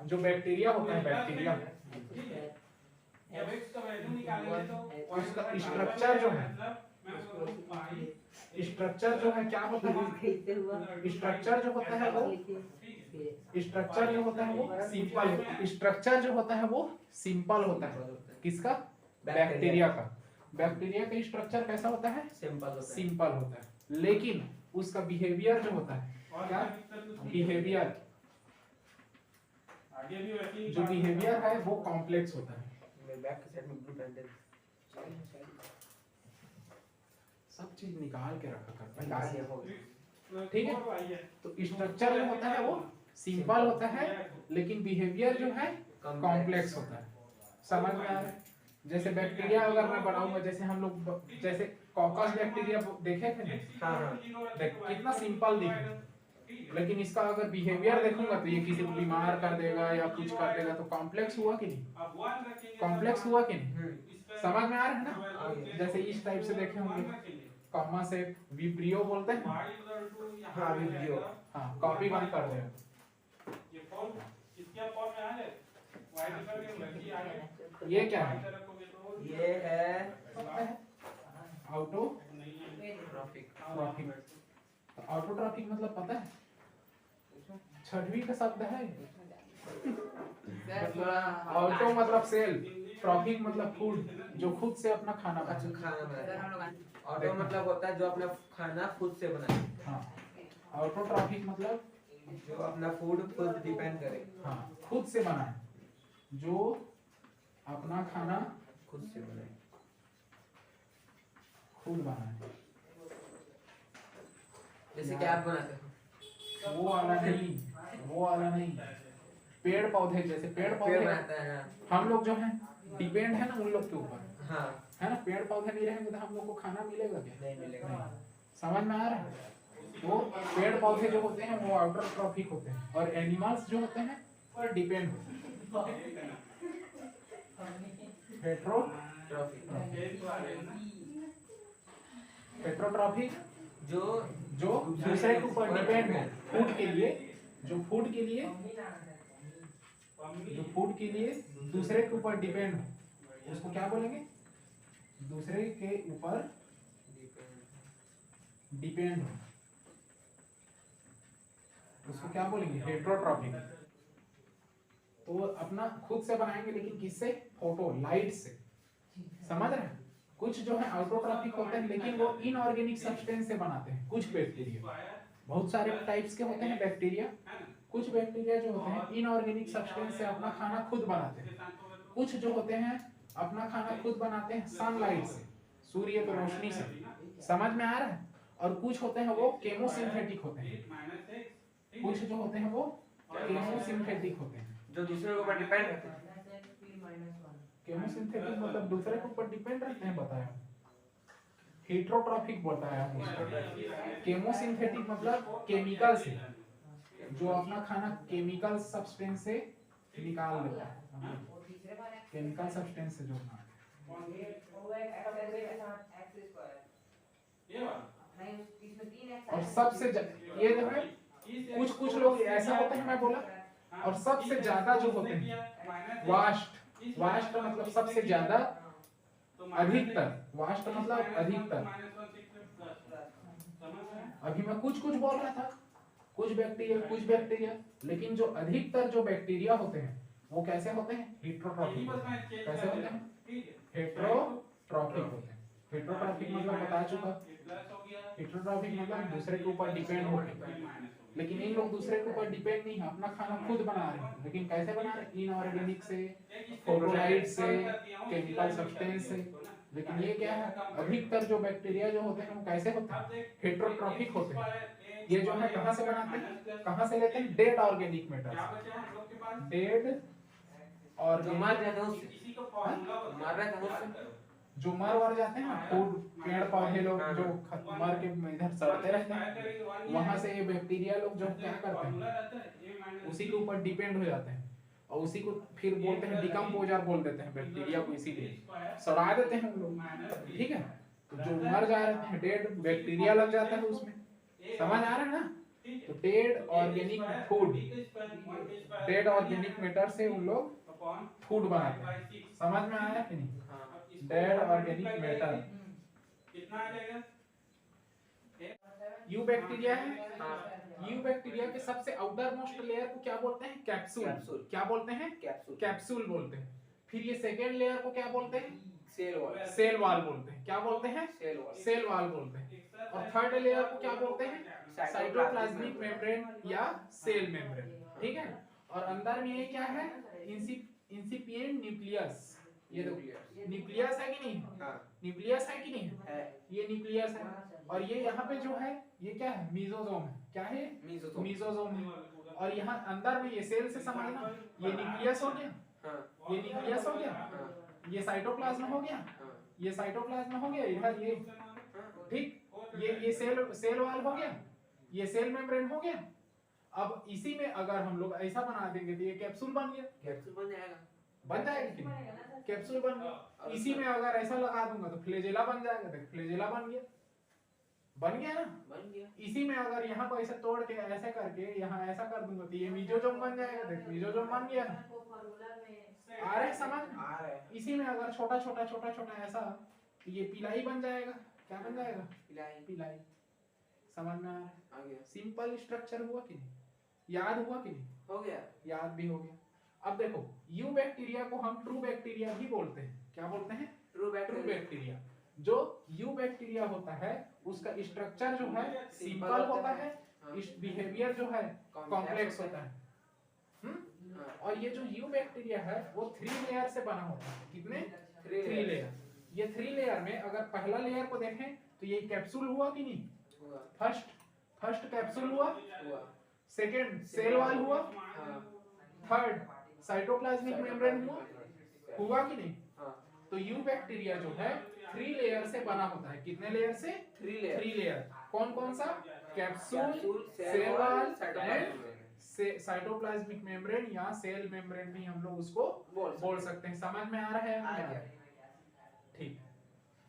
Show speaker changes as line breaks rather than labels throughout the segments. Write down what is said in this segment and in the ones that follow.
जो बैक्टीरिया होता है, बैक्टीरिया उसका स्ट्रक्चर जो है, स्ट्रक्चर जो है क्या होता है, स्ट्रक्चर जो होता है वो, स्ट्रक्चर जो होता है वो सिंपल, स्ट्रक्चर जो होता है वो सिंपल होता है। किसका? बैक्टीरिया का। बैक्टीरिया का स्ट्रक्चर कैसा होता है? सिंपल होता है। लेकिन उसका बिहेवियर जो होता है, क्या बिहेवियर, जो बिहेवियर है वो कॉम्प्लेक्स होता है। सब चीज निकाल के रखा करता है, ठीक है। तो स्ट्रक्चर जो होता है वो सिंपल होता है, लेकिन बिहेवियर जो है कॉम्प्लेक्स होता है। समझ में आ रहा है? जैसे बैक्टीरिया अगर मैं बनाऊंगा, जैसे हम लोग जैसे कॉकस बैक्टीरिया देखे थे ना, कितना सिंपल दिखे, लेकिन इसका अगर बिहेवियर देखूंगा तो ये किसी को बीमार कर देगा या कुछ कर देगा, तो कॉम्प्लेक्स हुआ कि नहीं? कॉम्प्लेक्स हुआ कि नहीं? समझ में आ रहा है ना? जैसे इस टाइप से देखे होंगे, कॉमा से विब्रियो बोलते हैं। हाँ विब्रियो, हाँ कॉपी बंद कर दे। ये क्या है?
ये है
ऑटोट्रॉफिक। ऑटोट्रॉफिक मतलब पता है? छठवीं का शब्द है। ऑटो मतलब सेल, ट्रॉफिक मतलब फूड, जो खुद से अपना खाना
बनाए। ऑटो मतलब होता है जो अपना खाना खुद से बनाए।
हाँ, ऑटोट्रॉफिक मतलब
जो अपना फूड खुद डिपेंड करे।
हाँ, खुद से बनाए, जो अपना खाना
खुद से बनाए,
खुद बनाए।
जैसे कि आप बनाते हो।
वो वाला नहीं, वो वाला नहीं। पेड़ पौधे, जैसे पेड़ पौधे
बनाता है।
हम लोग जो है डिपेंड है ना उन लोग के ऊपर,
हाँ
है ना। पेड़ पौधे नहीं रहेंगे तो हम लोग को खाना मिलेगा क्या?
नहीं मिलेगा।
समझ में आ रहा है? वो पेड़ पौधे जो होते हैं वो ऑटोट्रॉफिक होते हैं, और एनिमल्स जो होते हैं वो डिपेंड होते हैं। हेटेरोट्रॉफिक जो दूसरे के ऊपर डिपेंड है फूड के लिए, जो फूड के लिए दूसरे के ऊपर डिपेंड हो, उसको क्या बोलेंगे? दूसरे के ऊपर डिपेंड हो, उसको क्या बोलेंगे? हेटेरोट्रॉफिक। तो अपना खुद से बनाएंगे, लेकिन किससे? फोटो लाइट से। समझ रहे हैं? कुछ जो है ऑटोट्रॉफिक होते हैं, लेकिन वो इनऑर्गेनिक सब्सटेंस से बनाते हैं। कुछ बैक्टीरिया, बहुत सारे टाइप्स के होते हैं बैक्टीरिया। कुछ बैक्टीरिया जो होते हैं इनऑर्गेनिक सब्सटेंस से अपना खाना खुद बनाते हैं। कुछ जो होते हैं अपना खाना खुद बनाते हैं सनलाइट से, सूर्य की रोशनी से। समझ में आ रहा है? और कुछ होते हैं वो केमोसिंथेटिक होते हैं। कुछ जो होते हैं वो केमोसिंथेटिक होते हैं,
जो दूसरे के ऊपर डिपेंड रहते हैं।
केमोसिंथेटिक मतलब दूसरे के ऊपर डिपेंड रहते हैं, बताया। हेटेरोट्रॉफिक बताया। केमोसिंथेटिक मतलब केमिकल से, जो अपना खाना केमिकल सब्सटेंस से निकाल देता है, केमिकल सब्सटेंस से जो बना। और सबसे ये जो है कुछ लोग ऐसा होते हैं, मैं बोला। और सबसे ज्यादा जो होते हैं वास्ट मतलब सबसे ज्यादा, अधिकतर। वास्ट मतलब अधिकतर। अभी मैं कुछ बोल रहा था, कुछ बैक्टीरिया, लेकिन जो अधिकतर जो बैक्टीरिया होते हैं वो कैसे होते हैं? हेटेरोट्रॉफिक। कैसे होते हैं? हेटेरोट्रॉफिक होते हैं। हेटेरोट्रॉफिक मतलब बता चुका। हेटेरोट्रॉफिक मतलब दूसरे के ऊपर डिपेंड होते हैं, लेकिन इन लोग दूसरे के ऊपर डिपेंड नहीं है, अपना खाना खुद बना रहे हैं। लेकिन कैसे बना रहे हैं? इनऑर्गेनिक से, फोटोलाइट से, केमिकल सब्सटेंस से। लेकिन ये क्या है? अधिकतर जो बैक्टीरिया जो होते हैं वो कैसे होते हैं? हेटेरोट्रॉफिक होते हैं। ये जो है कहां से बनाते हैं? कहां से लेते हैं? Dead organic matter, dead organic, जो मर जाते हैं ना, फूड पेड़ पौधे लोग जो मर के इधर सड़ते रहते हैं, वहां से ये बैक्टीरिया लोग जो क्या करते हैं? उसी के ऊपर डिपेंड हो जाते हैं, और उसी को फिर बोलते हैं डिकम्पोजर बोल देते हैं बैक्टीरिया को, इसीलिए सड़ा देते हैं हम लोग। ठीक है? तो जो मर जा रहे हैं डेड बैक्टीरिया लग जाता है उसमें। समझ आ रहा है ना? तो dead organic food, dead organic matter से उन लोग फूड बनाते हैं। समझ में आया कि नहीं? Dead organic matter.
कितना आ जाएगा?
यू बैक्टीरिया है। यू बैक्टीरिया के सबसे आउटर मोस्ट लेयर को क्या बोलते हैं? कैप्सूल। क्या बोलते हैं? कैप्सूल बोलते हैं। फिर ये सेकेंड लेयर को क्या बोलते हैं? सेल वाल बोलते हैं। क्या बोलते हैं? सेल वाल बोलते हैं। और थर्ड लेयर को क्या बोलते हैं? साइटोप्लाज्मिक मेम्ब्रेन या सेल मेम्ब्रेन। ठीक है। और अंदर में ये क्या है? इंसिपिएंट न्यूक्लियस। ये देखो न्यूक्लियस है कि नहीं? न्यूक्लियस है कि नहीं है? ये न्यूक्लियस है। और ये यहाँ पे जो है ये क्या है? मीजोसोम है। क्या है? मीजोसोम है। और यहाँ अंदर में ये सेल से समझना, ये न्यूक्लियस हो गया, ये न्यूक्लियस हो गया, ये साइटोप्लाज्म हो गया, ये साइटोप्लाज्म हो गया इधर ये, ठीक। ये सेल वाल हो गया, ये सेल मेम्ब्रेन हो गया। अब इसी में अगर हम लोग ऐसा बना देंगे तो ये कैप्सूल बन गया। बन जाएगा कि नहीं? कैप्सूल बन गया। इसी में अगर ऐसा लगा दूंगा तो फ्लैजेला बन जाएगा। देख फ्लैजेला बन गया। बन गया ना? बन गया। इसी में अगर यहाँ को ऐसे तोड़ के ऐसे करके यहाँ ऐसा कर दूंगा तो ये मीजोजोम बन जाएगा। देख मीजोजोम बन गया। आ रहा है समझ? आ रहा है। इसी में अगर छोटा छोटा ऐसा तो ये पिलाई बन जाएगा। क्या बन जाएगा? पिलाई। समझ में आ रहा है? सिंपल स्ट्रक्चर हुआ कि नहीं? याद हुआ कि नहीं? हो गया। याद भी हो गया। अब देखो यू बैक्टीरिया को हम ट्रू बैक्टीरिया भी बोलते हैं। क्या बोलते हैं? True bacteria. जो यू बैक्टीरिया होता है उसका स्ट्रक्चर जो है सिंपल होता है, बिहेवियर जो है कॉम्प्लेक्स होता है। और ये जो यू बैक्टीरिया है वो 3 लेयर से बना होता है। कितने? 3 लेयर। ये 3 लेयर में अगर पहला लेयर को देखें तो ये कैप्सूल हुआ कि नहीं? फर्स्ट कैप्सूल हुआ, सेकेंड सेल वाल हुआ, थर्ड साइटोप्लाज्मिक मेम्ब्रेन हुआ कि नहीं? तो यू बैक्टीरिया जो है 3 लेयर से बना होता है। कितने लेयर से? 3 लेयर। कौन कौन सा? Capsule, cell wall and cytoplasmic membrane या सेल मेम्ब्रेन भी हम लोग उसको बोल सकते हैं। समझ में आ रहा है? ठीक।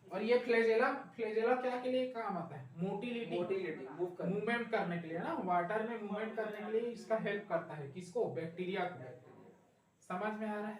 और ये फ्लैजेला क्या के लिए काम आता है? मोटिलिटी मूवमेंट करने के लिए ना, वाटर में मूवमेंट करने के लिए इसका हेल्प करता है। किसको? बैक्टीरिया को। समझ में आ रहा है?